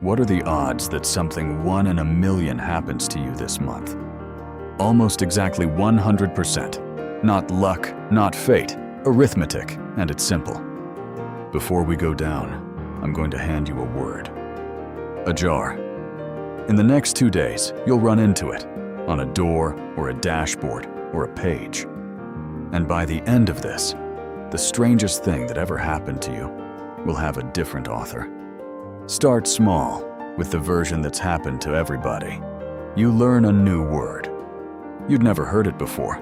What are the odds that something 1 in a million happens to you this month? Almost exactly 100%. Not luck, not fate, arithmetic, and it's simple. Before we go down, I'm going to hand you a word. A jar. In the next 2 days, you'll run into it, on a door or a dashboard or a page. And by the end of this, the strangest thing that ever happened to you will have a different author. Start small with the version that's happened to everybody. You learn a new word. You'd never heard it before,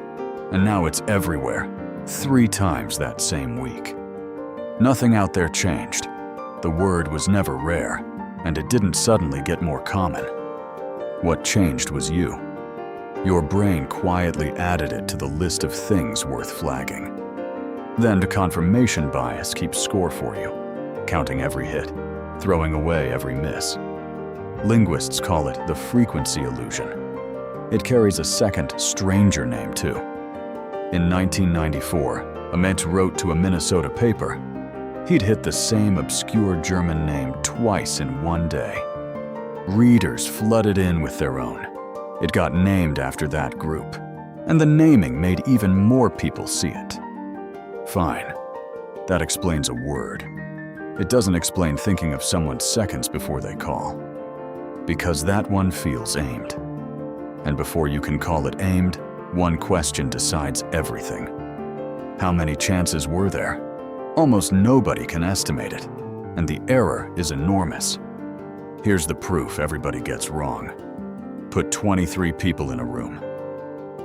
and now it's everywhere, 3 times that same week. Nothing out there changed. The word was never rare, and it didn't suddenly get more common. What changed was you. Your brain quietly added it to the list of things worth flagging. Then the confirmation bias keeps score for you, counting every hit, throwing away every miss. Linguists call it the frequency illusion. It carries a second, stranger name too. In 1994, a man wrote to a Minnesota paper. He'd hit the same obscure German name twice in one day. Readers flooded in with their own. It got named after that group, and the naming made even more people see it. Fine, that explains a word. It doesn't explain thinking of someone seconds before they call. Because that one feels aimed. And before you can call it aimed, one question decides everything. How many chances were there? Almost nobody can estimate it, and the error is enormous. Here's the proof everybody gets wrong. Put 23 people in a room.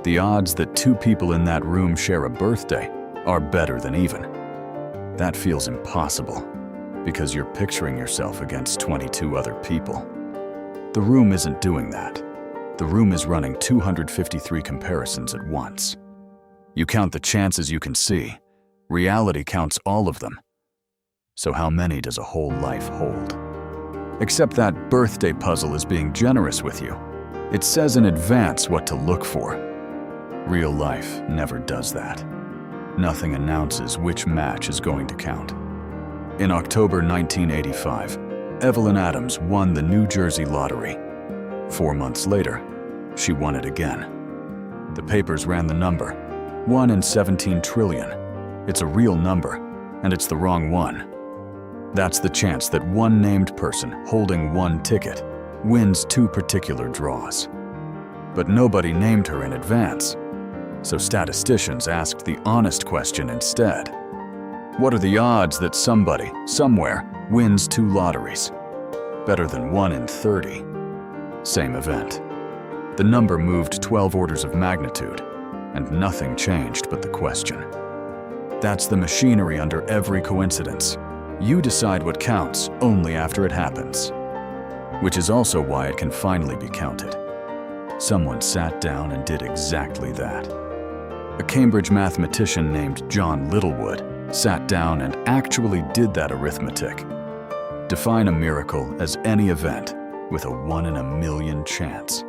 The odds that 2 people in that room share a birthday are better than even. That feels impossible, because you're picturing yourself against 22 other people. The room isn't doing that. The room is running 253 comparisons at once. You count the chances you can see. Reality counts all of them. So how many does a whole life hold? Except that birthday puzzle is being generous with you. It says in advance what to look for. Real life never does that. Nothing announces which match is going to count. In October 1985, Evelyn Adams won the New Jersey lottery. 4 months later, she won it again. The papers ran the number, 1 in 17 trillion. It's a real number, and it's the wrong one. That's the chance that one named person holding one ticket wins 2 particular draws. But nobody named her in advance, so statisticians asked the honest question instead. What are the odds that somebody, somewhere, wins 2 lotteries? Better than 1 in 30. Same event. The number moved 12 orders of magnitude, and nothing changed but the question. That's the machinery under every coincidence. You decide what counts only after it happens. Which is also why it can finally be counted. Someone sat down and did exactly that. A Cambridge mathematician named John Littlewood sat down and actually did that arithmetic. Define a miracle as any event with a 1 in a million chance.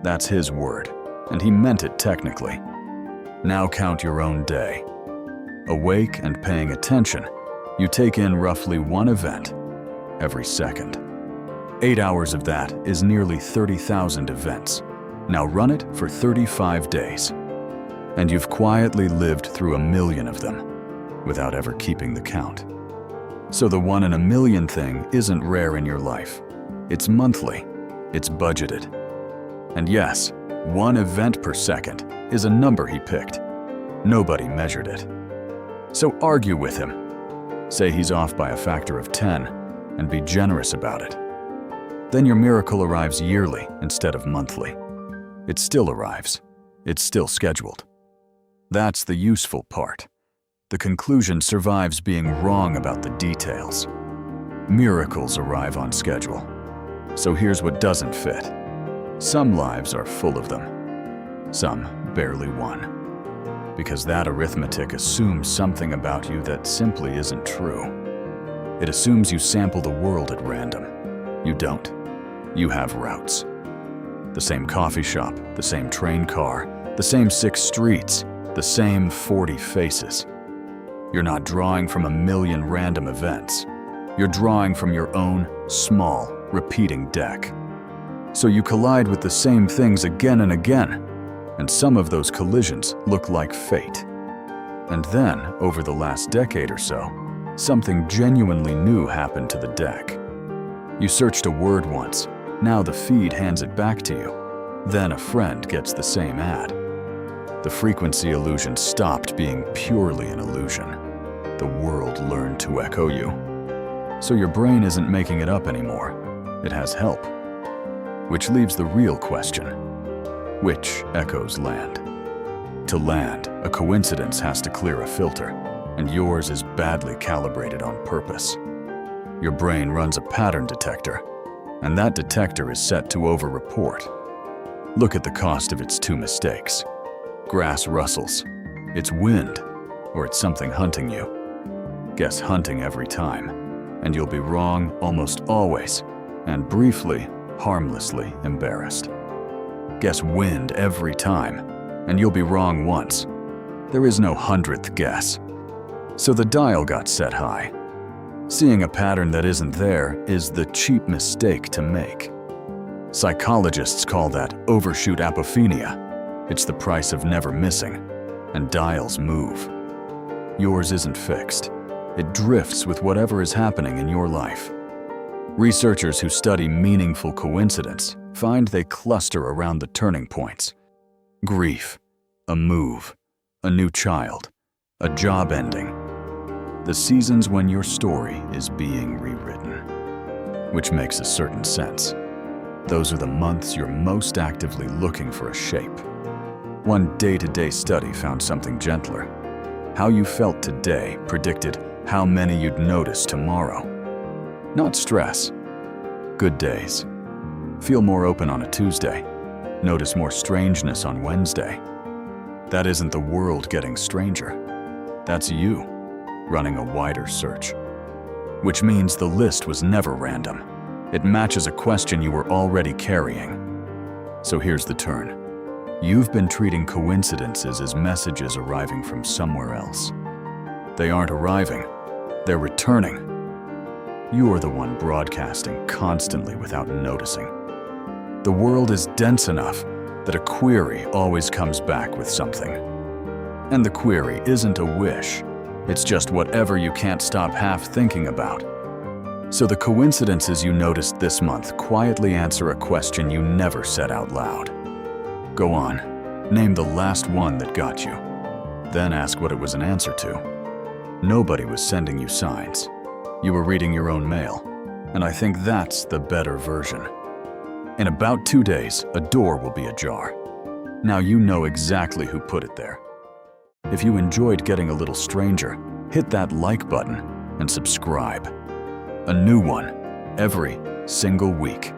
That's his word, and he meant it technically. Now count your own day. Awake and paying attention, you take in roughly 1 event every second. 8 hours of that is nearly 30,000 events. Now run it for 35 days. And you've quietly lived through 1 million of them without ever keeping the count. So the 1 in a million thing isn't rare in your life. It's monthly. It's budgeted. And yes, 1 event per second is a number he picked. Nobody measured it. So argue with him. Say he's off by a factor of 10 and be generous about it. Then your miracle arrives yearly instead of monthly. It still arrives. It's still scheduled. That's the useful part. The conclusion survives being wrong about the details. Miracles arrive on schedule. So here's what doesn't fit. Some lives are full of them. Some barely one. Because that arithmetic assumes something about you that simply isn't true. It assumes you sample the world at random. You don't. You have routes. The same coffee shop, the same train car, the same 6 streets, the same 40 faces. You're not drawing from 1 million random events. You're drawing from your own small, repeating deck. So you collide with the same things again and again, and some of those collisions look like fate. And then, over the last decade or so, something genuinely new happened to the deck. You searched a word once, now the feed hands it back to you. Then a friend gets the same ad. The frequency illusion stopped being purely an illusion. The world learned to echo you. So your brain isn't making it up anymore. It has help. Which leaves the real question. Which echoes land? To land, a coincidence has to clear a filter, and yours is badly calibrated on purpose. Your brain runs a pattern detector, and that detector is set to over-report. Look at the cost of its 2 mistakes. Grass rustles, it's wind, or it's something hunting you. Guess hunting every time, and you'll be wrong almost always, and briefly, harmlessly embarrassed. Guess wind every time, and you'll be wrong once. There is no 100th guess. So the dial got set high. Seeing a pattern that isn't there is the cheap mistake to make. Psychologists call that overshoot apophenia. It's the price of never missing, and dials move. Yours isn't fixed. It drifts with whatever is happening in your life. Researchers who study meaningful coincidence find they cluster around the turning points. Grief, a move, a new child, a job ending. The seasons when your story is being rewritten. Which makes a certain sense. Those are the months you're most actively looking for a shape. One day-to-day study found something gentler. How you felt today predicted how many you'd notice tomorrow. Not stress. Good days. Feel more open on a Tuesday. Notice more strangeness on Wednesday. That isn't the world getting stranger. That's you, running a wider search. Which means the list was never random. It matches a question you were already carrying. So here's the turn. You've been treating coincidences as messages arriving from somewhere else. They aren't arriving, they're returning. You're the one broadcasting constantly without noticing. The world is dense enough that a query always comes back with something. And the query isn't a wish, it's just whatever you can't stop half thinking about. So the coincidences you noticed this month quietly answer a question you never said out loud. Go on, name the last one that got you. Then ask what it was an answer to. Nobody was sending you signs. You were reading your own mail, and I think that's the better version. In about 2 days, a door will be ajar. Now you know exactly who put it there. If you enjoyed getting a little stranger, hit that like button and subscribe. A new one every single week.